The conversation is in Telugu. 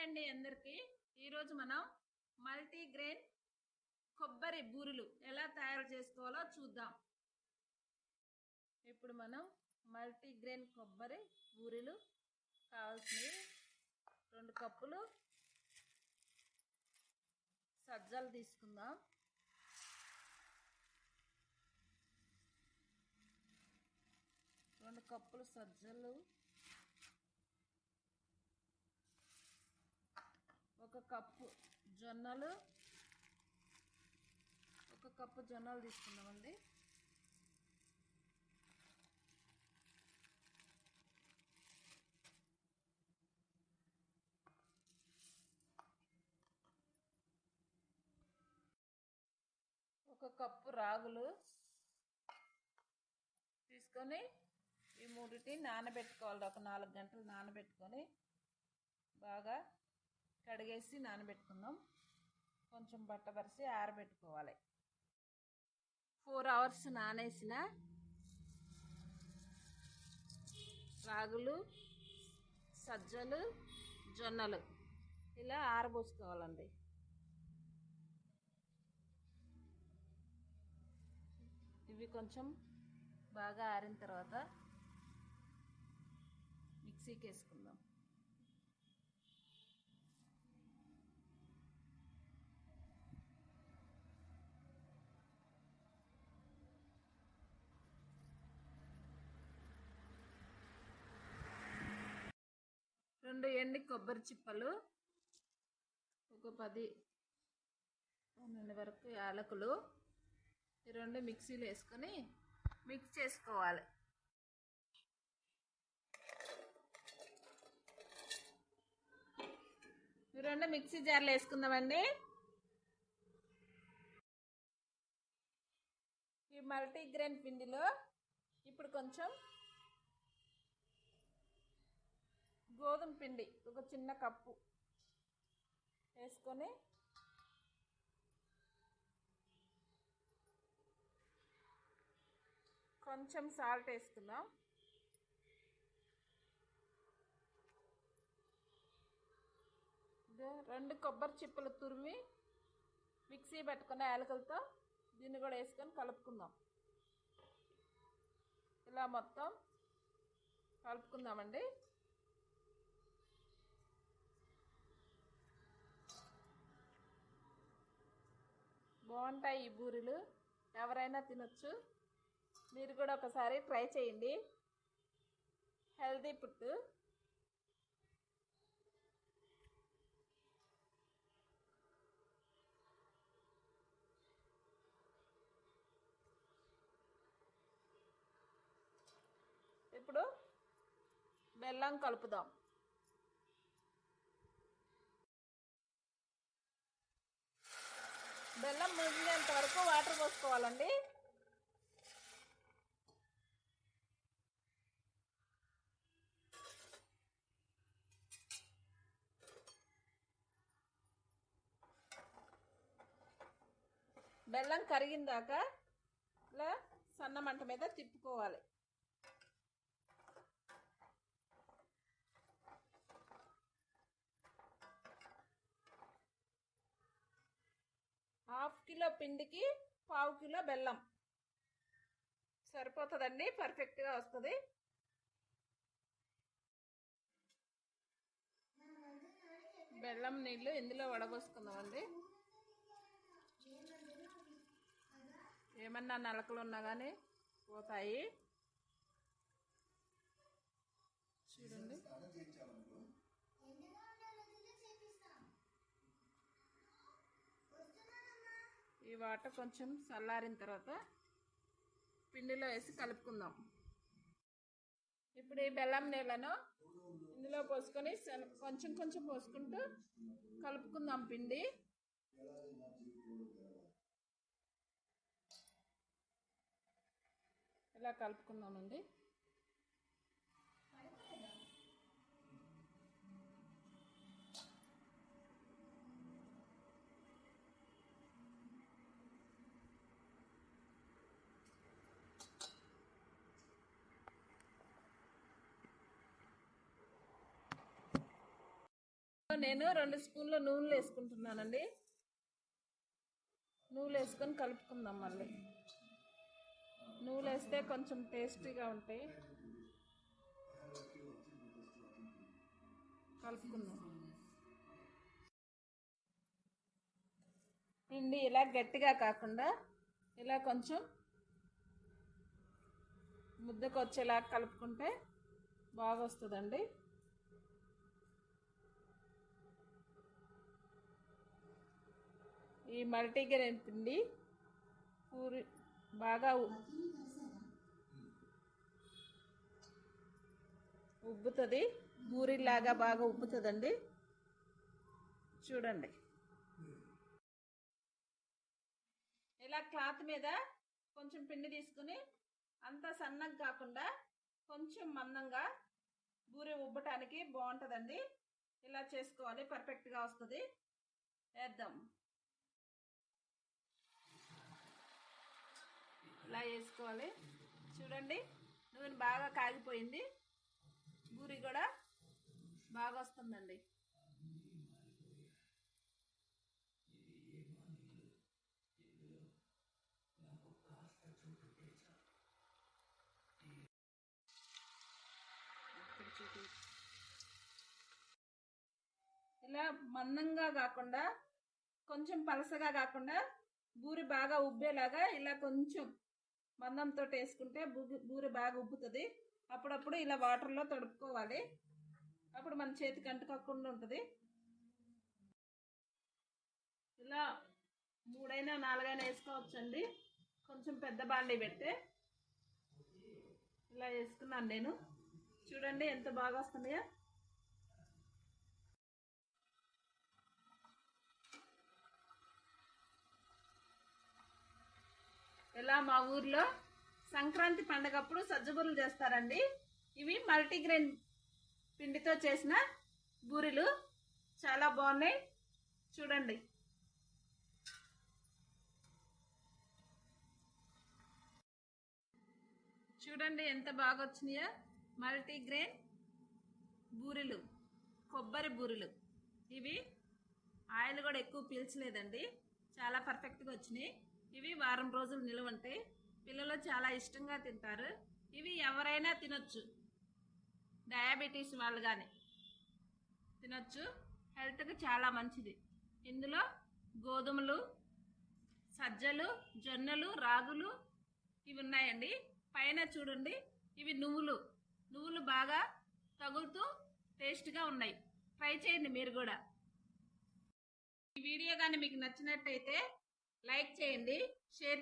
అండి అందరికీ. ఈరోజు మనం మల్టీగ్రెయిన్ కొబ్బరి బూరెలు ఎలా తయారు చేసుకోవాలో చూద్దాం. ఇప్పుడు మనం మల్టీగ్రెయిన్ కొబ్బరి బూరెలు కావాల్సినవి 2 కప్పులు సజ్జలు తీసుకుందాం. రెండు కప్పులు సజ్జలు, 1 కప్పు జొన్నలు, 1 కప్పు జొన్నలు తీసుకుందామండి. ఒక కప్పు రాగులు తీసుకొని ఈ మూడిటిని నానబెట్టుకోవాలి. ఒక 4 గంటలు నానబెట్టుకొని బాగా కడిగేసి నానబెట్టుకుందాం. కొంచెం బట్ట పరిచి ఆరబెట్టుకోవాలి. 4 అవర్స్ నానేసిన రాగులు, సజ్జలు, జొన్నలు ఇలా ఆరబోసుకోవాలండి. ఇవి కొంచెం బాగా ఆరిన తర్వాత మిక్సీకి వేసుకుందాం. రెండు ఎండి కొబ్బరి చిప్పలు, ఒక 10-12 వరకు యాలకులు, ఈ రెండు మిక్సీలో వేసుకొని మిక్స్ చేసుకోవాలి. ఈ రెండు మిక్సీ జార్లో వేసుకుందామండి. ఈ మల్టీగ్రెయిన్ పిండిలో ఇప్పుడు కొంచెం గోధుమ పిండి ఒక చిన్న కప్పు వేసుకొని కొంచెం సాల్ట్ వేసుకుందాం. రెండు కొబ్బరి చిప్పలు తురిమి మిక్సీ పెట్టుకున్న యాలకులతో దీన్ని కూడా వేసుకొని కలుపుకుందాం. ఇలా మొత్తం కలుపుకుందామండి. బాగుంటాయి ఈ బూరెలు, ఎవరైనా తినొచ్చు. మీరు కూడా ఒకసారి ట్రై చేయండి. Healthy food. ఇప్పుడు బెల్లం కలుపుదాం. బెల్లం మునిగేంత వరకు వాటర్ పోసుకోవాలండి. బెల్లం కరిగిందాక ఇలా సన్న మంట మీద తిప్పుకోవాలి. ½ కిలో పిండికి 1/2 కిలో బెల్లం సరిపోతుందండి, పర్ఫెక్ట్గా వస్తుంది. బెల్లం నీళ్ళు ఇందులో వడబోసుకుందామండి. ఏమన్నా నలకలు ఉన్నా కానీ పోతాయి. చూడండి, ఈ వాటర్ కొంచెం చల్లారిన తర్వాత పిండిలో వేసి కలుపుకుందాం. ఇప్పుడు ఈ బెల్లం నీళ్ళను ఇందులో పోసుకొని కొంచెం కొంచెం పోసుకుంటూ కలుపుకుందాం. పిండి ఇలా కలుపుకుందామండి. నేను 2 స్పూన్ల నూనెలు వేసుకుంటున్నానండి. నూనెలు వేసుకొని కలుపుకుందాం. మళ్ళీ నూనెలు వేస్తే కొంచెం టేస్టీగా ఉంటాయి. కలుపుకుందాం. పిండి ఇలా గట్టిగా కాకుండా ఇలా కొంచెం ముద్దకు వచ్చేలా కలుపుకుంటే బాగా వస్తుందండి. ఈ మల్టీగ్రెయిన్ పిండి పూరి బాగా ఉబ్బుతుంది, పూరిలాగా బాగా ఉబ్బుతుందండి. చూడండి, ఇలా క్లాత్ మీద కొంచెం పిండి తీసుకుని అంత సన్నగా కాకుండా కొంచెం మందంగా పూరి ఉబ్బటానికి బాగుంటుందండి. ఇలా చేసుకోవాలి, పర్ఫెక్ట్గా వస్తుంది. వేద్దాం. ఇలా వేసుకోవాలి. చూడండి, నూనె బాగా కాగిపోయింది, పూరి కూడా బాగా వస్తుందండి. ఇలా మందంగా కాకుండా కొంచెం పలసగా కాకుండా పూరి బాగా ఉబ్బేలాగా ఇలా కొంచెం మందంతో వేసుకుంటే పూరి బాగా ఉబ్బుతుంది. అప్పుడప్పుడు ఇలా వాటర్లో తడుపుకోవాలి, అప్పుడు మన చేతికి అంటుకోకుండా ఉంటుంది. ఇలా 3 అయినా 4 అయినా వేసుకోవచ్చండి. కొంచెం పెద్ద బాండీ పెడితే ఇలా వేసుకున్నాను నేను. చూడండి ఎంత బాగా వస్తున్నాయో. ఇలా మా ఊర్లో సంక్రాంతి పండగప్పుడు సజ్జబూరెలు చేస్తారండి. ఇవి మల్టీగ్రెయిన్ పిండితో చేసిన బూరెలు చాలా బాగున్నాయి. చూడండి, చూడండి ఎంత బాగా వచ్చినాయో. మల్టీగ్రెయిన్ బూరెలు, కొబ్బరి బూరెలు. ఇవి ఆయిల్ కూడా ఎక్కువ పీల్చలేదండి, చాలా పర్ఫెక్ట్గా వచ్చినాయి. ఇవి వారం రోజులు నిలువ ఉంటాయి. పిల్లలు చాలా ఇష్టంగా తింటారు. ఇవి ఎవరైనా తినొచ్చు, డయాబెటీస్ వాళ్ళు కానీ తినొచ్చు. హెల్త్కి చాలా మంచిది. ఇందులో గోధుమలు, సజ్జలు, జొన్నలు, రాగులు ఇవి ఉన్నాయండి. పైన చూడండి, ఇవి నువ్వులు బాగా తగులుతూ టేస్ట్గా ఉన్నాయి. ట్రై చేయండి మీరు కూడా. ఈ వీడియో కానీ మీకు నచ్చినట్టయితే లైక్ చేయండి, షేర్